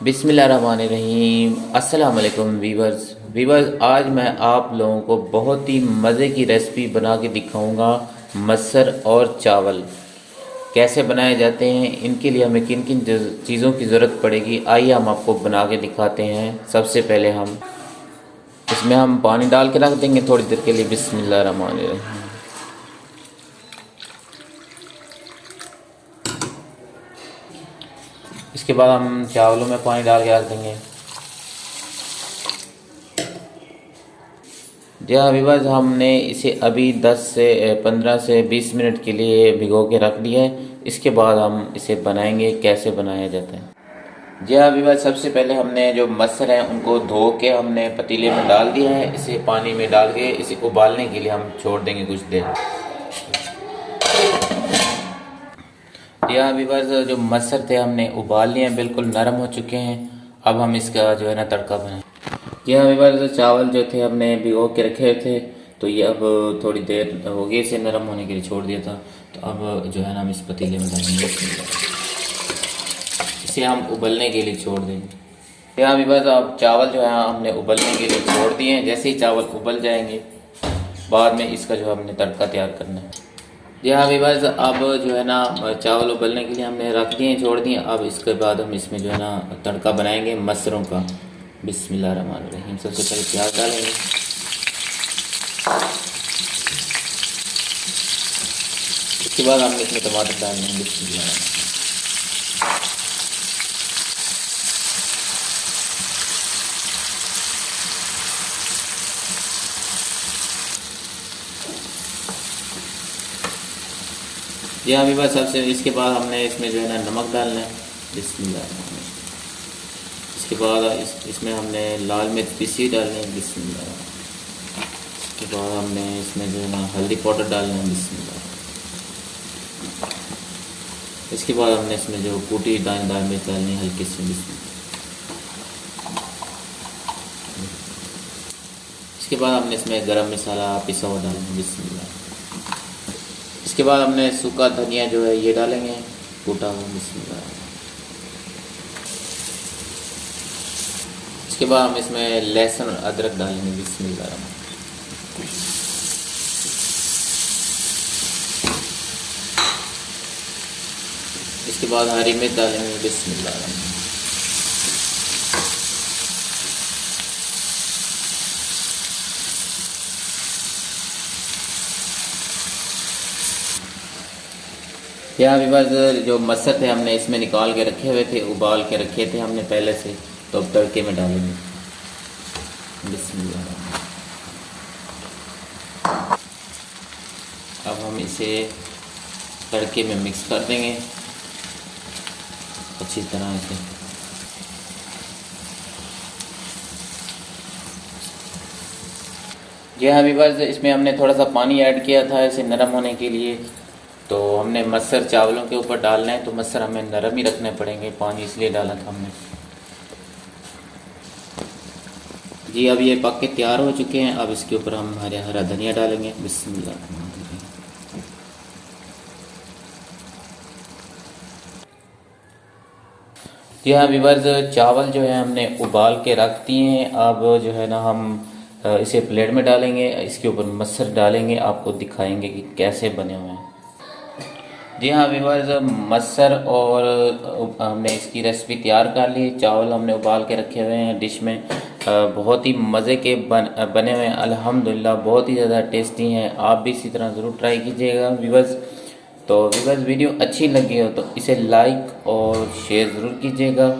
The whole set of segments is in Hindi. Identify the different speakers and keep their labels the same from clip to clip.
Speaker 1: बिस्मिल्लाहिर्रहमानिर्रहीम। अस्सलाम वालेकुम वीवर्स, आज मैं आप लोगों को बहुत ही मज़े की रेसिपी बना के दिखाऊंगा। मसर और चावल कैसे बनाए जाते हैं, इनके लिए हमें किन किन चीज़ों की ज़रूरत पड़ेगी, आइए हम आपको बना के दिखाते हैं। सबसे पहले इसमें हम पानी डाल के रख देंगे थोड़ी देर के लिए। बिस्मिल्लाहिर्रहमानिर्रहीम। इसके बाद हम चावलों में पानी डाल के रख देंगे। जी हाँ व्यूअर्स, हमने इसे अभी 10 से 15 से 20 मिनट के लिए भिगो के रख दिया है। इसके बाद हम इसे बनाएंगे, कैसे बनाया जाता है। जी हाँ व्यूअर्स, सबसे पहले हमने जो मसर हैं उनको धो के हमने पतीले में डाल दिया है। इसे पानी में डाल के इसे उबालने के लिए हम छोड़ देंगे कुछ देर। जी हाँ व्यूअर्स, जो मसर थे हमने उबाल लिए हैं, बिल्कुल नरम हो चुके हैं। अब हम इसका जो है ना तड़का बनाएं। जी हाँ व्यूअर्स, चावल जो थे हमने भिगो के रखे हुए थे, तो ये अब थोड़ी देर हो गई इसे नरम होने के लिए छोड़ दिया था। तो अब जो है ना हम इस पतीले में डालेंगे, इसे हम उबलने के लिए छोड़ देंगे। जी हाँ व्यूअर्स, अब चावल जो है हमने उबलने के लिए छोड़ दिए हैं। जैसे ही चावल उबल जाएंगे, बाद में इसका जो हमने तड़का तैयार करना है। जी हाँ व्यूअर्स, अब जो है ना चावल उबलने के लिए हमने रख दिए, छोड़ दिए। अब इसके बाद हम इसमें जो है ना तड़का बनाएंगे मसरों का। बिस्मिल्लाहिर्रहमानिर्रहीम। सबसे पहले प्याज डालेंगे, इसके बाद हम इसमें टमाटर डालेंगे। बिस्मिल्लाह। जी हाँ व्यूअर्स, सबसे इसके बाद हमने इसमें जो है ना नमक डालना है। बिस्मिल्लाह। इसके बाद इसमें हमने लाल मिर्च पीसी डालनी है। बिस्मिल्लाह। इसके बाद हमने इसमें जो है ना हल्दी पाउडर डालना है। बिस्मिल्लाह। इसके बाद हमने इसमें जो कूटी दानेदार मिर्च डालनी है हल्की सी। बिस्मिल्लाह। इसके बाद हमने इसमें गरम मसाला पिसा हुआ डालना है। बिस्मिल्लाह। इसके बाद हमने सूखा धनिया जो है ये डालेंगे, कूटा हुआ। बिस्मिल्लाह। इसके बाद हम इसमें लहसुन और अदरक डालेंगे। बिस्मिल्लाह। इसके बाद हरी मिर्च डालेंगे। बिस्मिल्लाह। यहाँ व्यूअर्स, जो मसर थे हमने इसमें निकाल के रखे हुए थे, उबाल के रखे थे हमने पहले से, तो अब तड़के में डालेंगे। बिस्मिल्लाह। अब हम इसे तड़के में मिक्स कर देंगे अच्छी तरह से। जी हाँ व्यूअर्स, इसमें हमने थोड़ा सा पानी ऐड किया था इसे नरम होने के लिए। तो हमने मसर चावलों के ऊपर डालना है, तो मसर हमें नरम ही रखने पड़ेंगे, पानी इसलिए डाला था हमने। जी अब ये पक के तैयार हो चुके हैं। अब इसके ऊपर हम हरा धनिया डालेंगे। बिस्मिल्लाह। जी हाँ व्यूअर्स, चावल जो है हमने उबाल के रख दिए हैं। अब जो है ना हम इसे प्लेट में डालेंगे, इसके ऊपर मसर डालेंगे, आपको दिखाएंगे कि कैसे बने हुए हैं। जी हाँ व्यूअर्स, मसर और हमने इसकी रेसिपी तैयार कर ली। चावल हमने उबाल के रखे हुए हैं डिश में। बहुत ही मज़े के बने हुए हैं अल्हम्दुलिल्लाह, बहुत ही ज़्यादा टेस्टी हैं। आप भी इसी तरह ज़रूर ट्राई कीजिएगा व्यूअर्स। तो व्यूअर्स, वीडियो अच्छी लगी हो तो इसे लाइक और शेयर ज़रूर कीजिएगा।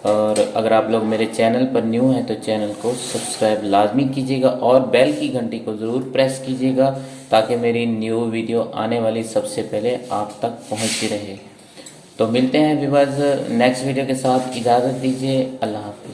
Speaker 1: और अगर आप लोग मेरे चैनल पर न्यू हैं तो चैनल को सब्सक्राइब लाजमी कीजिएगा और बेल की घंटी को ज़रूर प्रेस कीजिएगा, ताकि मेरी न्यू वीडियो आने वाली सबसे पहले आप तक पहुंचती रहे। तो मिलते हैं व्यूअर्स नेक्स्ट वीडियो के साथ। इजाज़त दीजिए। अल्लाह हाफ़िज़।